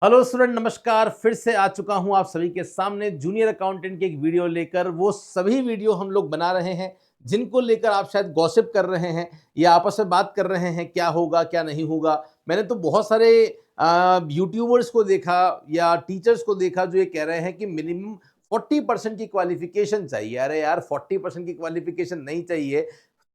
Hello student, नमस्कार। फिर से आ चुका हूं आप सभी के सामने जूनियर अकाउंटेंट की एक वीडियो लेकर। वो सभी वीडियो हम लोग बना रहे हैं जिनको लेकर आप शायद गॉसिप कर रहे हैं या आपस में बात कर रहे हैं क्या होगा क्या नहीं होगा। मैंने तो बहुत सारे यूट्यूबर्स को देखा या टीचर्स को देखा जो ये कह रहे हैं कि मिनिमम 40% की क्वालिफिकेशन चाहिए। अरे यार, 40% की क्वालिफिकेशन नहीं चाहिए,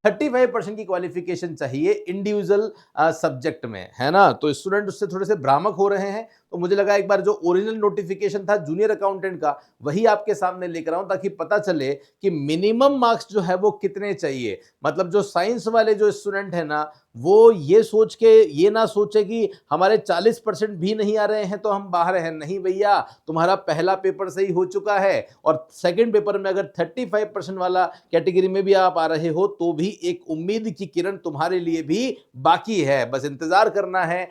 35% की क्वालिफिकेशन चाहिए इंडिविजुअल सब्जेक्ट में, है ना। तो स्टूडेंट उससे थोड़े से भ्रामक हो रहे हैं, तो मुझे लगा एक बार जो ओरिजिनल नोटिफिकेशन था जूनियर अकाउंटेंट का वही आपके सामने लेकर आऊं, ताकि पता चले कि मिनिमम मार्क्स जो है वो कितने चाहिए। मतलब जो साइंस वाले जो स्टूडेंट है ना, वो ये सोच के ये ना सोचे कि हमारे 40% भी नहीं आ रहे हैं तो हम बाहर हैं। नहीं भैया, तुम्हारा पहला पेपर सही हो चुका है और सेकंड पेपर में अगर 35% वाला कैटेगरी में भी आप आ रहे हो तो भी एक उम्मीद की किरण तुम्हारे लिए भी बाकी है। बस इंतजार करना है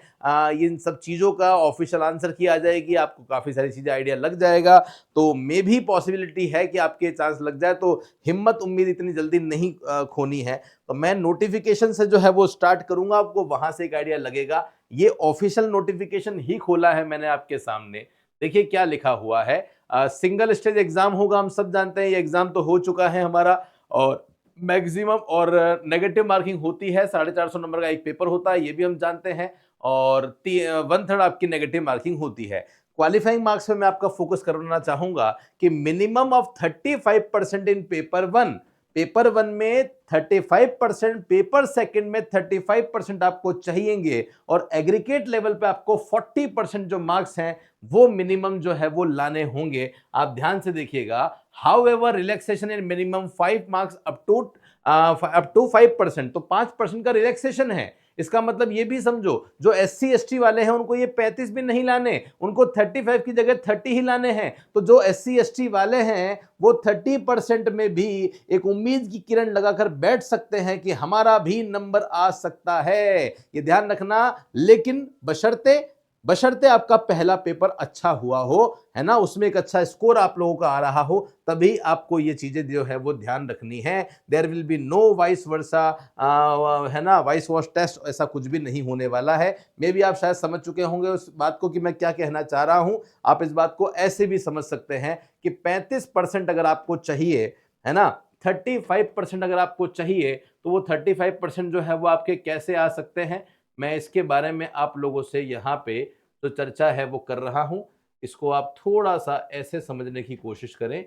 इन सब चीजों का। ऑफिशियल आंसर की आ जाएगी, आपको काफी सारी चीजें आइडिया लग जाएगा। तो मे भी पॉसिबिलिटी है कि आपके चांस लग जाए, तो हिम्मत उम्मीद इतनी जल्दी नहीं खोनी है। तो मैं नोटिफिकेशन से जो है वो स्टार्ट करूंगा, आपको वहां से एक आइडिया लगेगा। ये ऑफिशियल नोटिफिकेशन ही खोला है मैंने आपके सामने। देखिए क्या लिखा हुआ है। सिंगल स्टेज एग्जाम होगा, हम सब जानते हैं। ये एग्जाम तो हो चुका है हमारा, और मैक्सिमम और नेगेटिव मार्किंग होती है। 450 नंबर का एक पेपर होता है, ये भी हम जानते हैं। और 1/3 आपकी नेगेटिव मार्किंग होती है। क्वालिफाइंग मार्क्स पे मैं आपका फोकस करना चाहूंगा कि minimum of 35% in paper one. Paper one में 35%, पेपर सेकंड में 35% आपको चाहिएंगे, और एग्रीगेट लेवल पे आपको 40% जो मार्क्स हैं वो मिनिमम जो है वो लाने होंगे। आप ध्यान से देखिएगा। However relaxation in minimum 5 marks up to 5%, तो 5% का रिलैक्सेशन है। इसका मतलब ये भी समझो, जो SC ST वाले हैं उनको ये 35 भी नहीं लाने, उनको 35 की जगह 30 ही लाने हैं। तो जो SC ST वाले हैं वो 30% में भी एक उम्मीद की किरण लगाकर बैठ सकते हैं कि हमारा भी नंबर आ सकता है। ये ध्यान रखना। लेकिन बशर्ते बशर्ते आपका पहला पेपर अच्छा हुआ हो, है ना, उसमें एक अच्छा स्कोर आप लोगों का आ रहा हो, तभी आपको ये चीजें जो है वो ध्यान रखनी है। There will be no vice versa, है ना, वाइस वॉश टेस्ट, ऐसा कुछ भी नहीं होने वाला है। मे भी आप शायद समझ चुके होंगे उस बात को कि मैं क्या कहना चाह रहा हूं। आप इस बात को ऐसे भी समझ सकते हैं कि 35% अगर आपको चाहिए, है ना, 35% अगर आपको चाहिए, तो वो 35% जो है वो आपके कैसे आ सकते हैं, मैं इसके बारे में आप लोगों से यहाँ पे जो चर्चा है वो कर रहा हूं। इसको आप थोड़ा सा ऐसे समझने की कोशिश करें।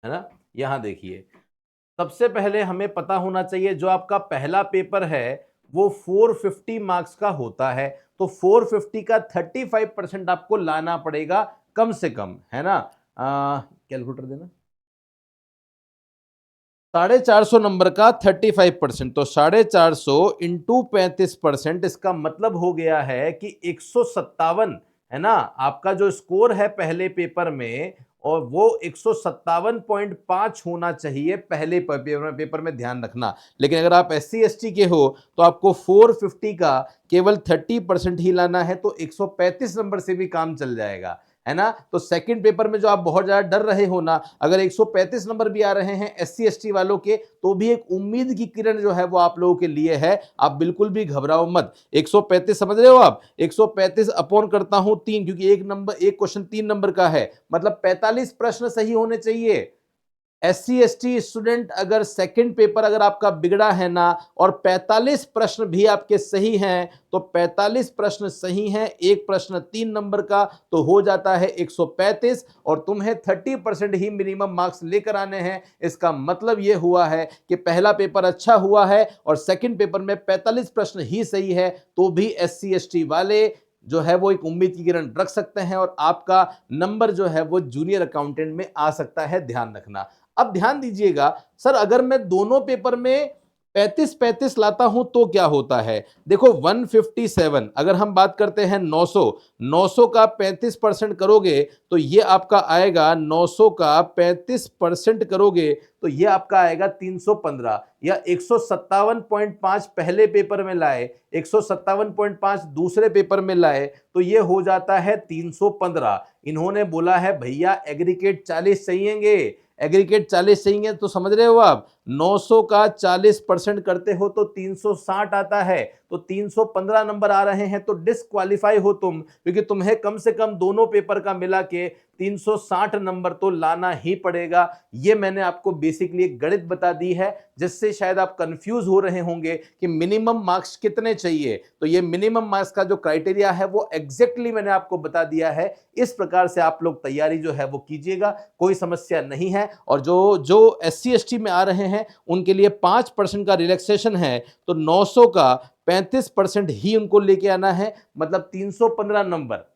है ना, यहां देखिए। सबसे पहले हमें पता होना चाहिए जो आपका पहला पेपर है वो 450 मार्क्स का होता है। तो 450 का 35% आपको लाना पड़ेगा कम से कम, है ना। कैलकुलेटर देना। 450 नंबर का 35%, तो 450 इंटू 35%, इसका मतलब हो गया है कि 157, है ना। आपका जो स्कोर है पहले पेपर में, और वो 157.5 होना चाहिए पहले पेपर में, ध्यान रखना। लेकिन अगर आप SC ST के हो तो आपको 450 का केवल 30% ही लाना है, तो 135 नंबर से भी काम चल जाएगा, है ना। तो सेकंड पेपर में जो आप बहुत ज्यादा डर रहे हो ना, अगर 135 नंबर भी आ रहे हैं SC ST वालों के, तो भी एक उम्मीद की किरण जो है वो आप लोगों के लिए है। आप बिल्कुल भी घबराओ मत। 135 समझ रहे हो आप, 135 अपॉन करता हूं 3, क्योंकि एक क्वेश्चन 3 नंबर का है, मतलब 45 प्रश्न सही होने चाहिए। SC ST स्टूडेंट, अगर सेकंड पेपर अगर आपका बिगड़ा है ना, और 45 प्रश्न भी आपके सही हैं, तो 45 प्रश्न सही हैं, एक प्रश्न 3 नंबर का, तो हो जाता है 135, और तुम्हें 30% ही मिनिमम मार्क्स लेकर आने हैं। इसका मतलब यह हुआ है कि पहला पेपर अच्छा हुआ है और सेकंड पेपर में 45 प्रश्न ही सही है, तो भी SC ST वाले जो है वो एक उम्मीद की किरण रख सकते हैं, और आपका नंबर जो है वो जूनियर अकाउंटेंट में आ सकता है। ध्यान रखना। अब ध्यान दीजिएगा, सर अगर मैं दोनों पेपर में 35 लाता हूं तो क्या होता है। देखो 157, अगर हम बात करते हैं 900 का 35% करोगे तो ये आपका आएगा, 900 का 35% करोगे तो ये आपका आएगा 315, या 157.5 पहले पेपर में लाए, 157.5 दूसरे पेपर में लाए तो ये हो जाता है 315। इन्होंने बोला है भैया एग्रीगेट 40 चाहिएंगे, एग्रीगेट 40 चाहिए, तो समझ रहे हो आप, 900 का 40% करते हो तो 360 आता है, तो 315 नंबर आ रहे हैं, तो डिस्क्वालीफाई हो तुम, क्योंकि तुम्हें कम से कम दोनों पेपर का मिला के 360 नंबर तो लाना ही पड़ेगा। ये मैंने आपको बेसिकली एक गणित बता दी है, जिससे शायद आप कंफ्यूज हो रहे होंगे कि मिनिमम मार्क्स कितने चाहिए। तो ये मिनिमम मार्क्स का जो क्राइटेरिया है वो एग्जैक्टली मैंने आपको बता दिया है। इस प्रकार से आप लोग तैयारी जो है वो कीजिएगा, कोई समस्या नहीं है। और जो SC ST में आ रहे हैं उनके लिए 5% का रिलैक्सेशन है, तो 900 का 35% ही उनको लेके आना है, मतलब 315 नंबर।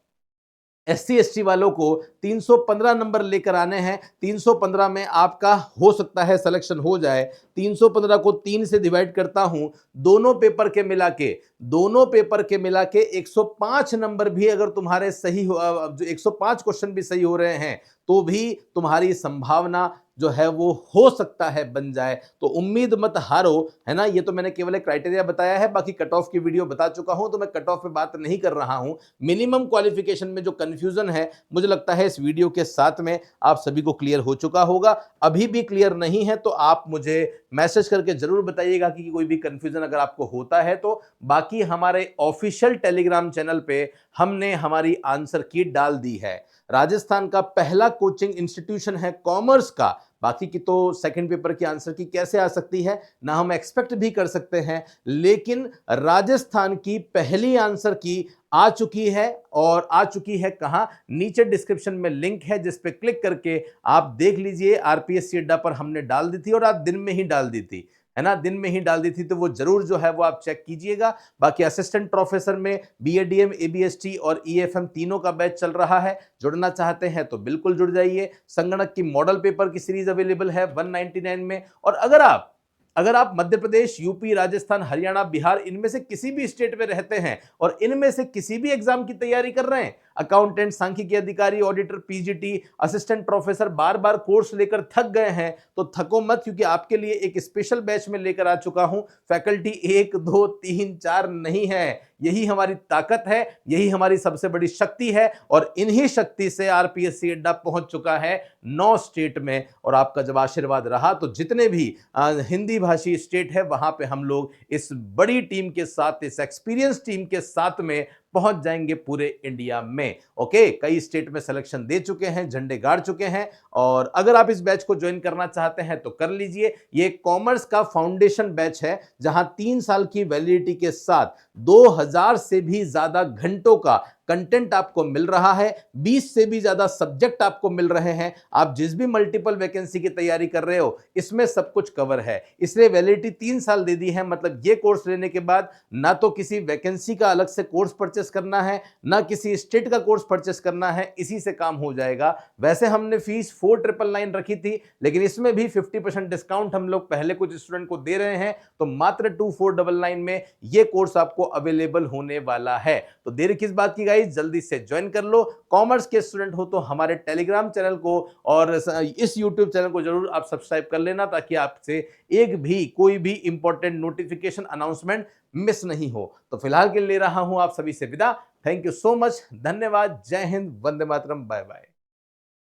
SC ST वालों को 315 नंबर लेकर आने हैं। 315 में आपका हो सकता है सिलेक्शन हो जाए। 315 को 3 से डिवाइड करता हूं, दोनों पेपर के मिला के 105 नंबर भी अगर तुम्हारे सही हो, जो 105 क्वेश्चन भी सही हो रहे हैं तो भी तुम्हारी संभावना जो है वो हो सकता है बन जाए। तो उम्मीद मत हारो, है ना। ये तो मैंने केवल एक क्राइटेरिया बताया है, बाकी कट ऑफ की वीडियो बता चुका हूं, तो मैं कट ऑफ पे बात नहीं कर रहा हूं। मिनिमम क्वालिफिकेशन में जो कंफ्यूजन है, मुझे लगता है इस वीडियो के साथ में आप सभी को क्लियर हो चुका होगा। अभी भी क्लियर नहीं है तो आप मुझे मैसेज करके जरूर बताइएगा कि कोई भी कंफ्यूजन अगर आपको होता है तो। बाकी हमारे ऑफिशियल टेलीग्राम चैनल पे हमने हमारी आंसर की डाल दी है। राजस्थान का पहला कोचिंग इंस्टीट्यूशन है कॉमर्स का, बाकी की तो सेकंड पेपर की आंसर की कैसे आ सकती है ना, हम एक्सपेक्ट भी कर सकते हैं, लेकिन राजस्थान की पहली आंसर की आ चुकी है। और आ चुकी है कहां, नीचे डिस्क्रिप्शन में लिंक है जिस पे क्लिक करके आप देख लीजिए। RPSC अड्डा पर हमने डाल दी थी और आज दिन में ही डाल दी थी, है ना, दिन में ही डाल दी थी, तो वो जरूर जो है वो आप चेक कीजिएगा। बाकी असिस्टेंट प्रोफेसर में BADM ABST और EFM तीनों का बैच चल रहा है, जुड़ना चाहते हैं तो बिल्कुल जुड़ जाइए। संगणक की मॉडल पेपर की सीरीज अवेलेबल है 199 में। और अगर आप मध्य प्रदेश, यूपी, राजस्थान, हरियाणा, बिहार, इनमें से किसी भी स्टेट में रहते हैं और इनमें से किसी भी एग्जाम की तैयारी कर रहे हैं, अकाउंटेंट, सांख्यिकी अधिकारी, ऑडिटर, PGT, असिस्टेंट प्रोफेसर, बार बार कोर्स लेकर थक गए हैं तो थको मत, क्योंकि आपके लिए एक स्पेशल बैच में लेकर आ चुका हूं। फैकल्टी 1 2 3 4 नहीं है, यही हमारी ताकत है, यही हमारी सबसे बड़ी शक्ति है। और इन्हीं शक्ति से RPSC अड्डा पहुंच चुका है 9 स्टेट में। और आपका जब आशीर्वाद रहा तो जितने भी हिंदी भाषी स्टेट है वहां पे हम लोग इस बड़ी टीम के साथ, इस एक्सपीरियंस टीम के साथ में पहुंच जाएंगे पूरे इंडिया में। ओके, कई स्टेट में सिलेक्शन दे चुके हैं, झंडे गाड़ चुके हैं। और अगर आप इस बैच को ज्वाइन करना चाहते हैं तो कर लीजिए। ये कॉमर्स का फाउंडेशन बैच है, जहां 3 साल की वैलिडिटी के साथ 2000 से भी ज्यादा घंटों का कंटेंट आपको मिल रहा है, 20 से भी ज्यादा सब्जेक्ट आपको मिल रहे हैं। आप जिस भी मल्टीपल वैकेंसी की तैयारी कर रहे हो इसमें सब कुछ कवर है, इसलिए वैलिडिटी 3 साल दे दी है। मतलब ये कोर्स लेने के बाद ना तो किसी वैकेंसी का अलग से कोर्स परचेस करना है, ना किसी स्टेट का कोर्स परचेस करना है, इसी से काम हो जाएगा। वैसे हमने फीस 4999 रखी थी, लेकिन इसमें भी 50% डिस्काउंट हम लोग पहले कुछ स्टूडेंट को दे रहे हैं, तो मात्र 2499 में ये कोर्स आपको अवेलेबल होने वाला है। तो देर किस बात की, जल्दी से ज्वाइन कर लो। कॉमर्स के स्टूडेंट हो तो हमारे टेलीग्राम चैनल को और इस यूट्यूब चैनल को जरूर आप सब्सक्राइब कर लेना, ताकि आपसे एक भी कोई भी इंपॉर्टेंट नोटिफिकेशन अनाउंसमेंट मिस नहीं हो। तो फिलहाल के लिए ले रहा हूं आप सभी से विदा। थैंक यू सो मच, धन्यवाद, जय हिंद, वंदे मातरम, बाय बाय।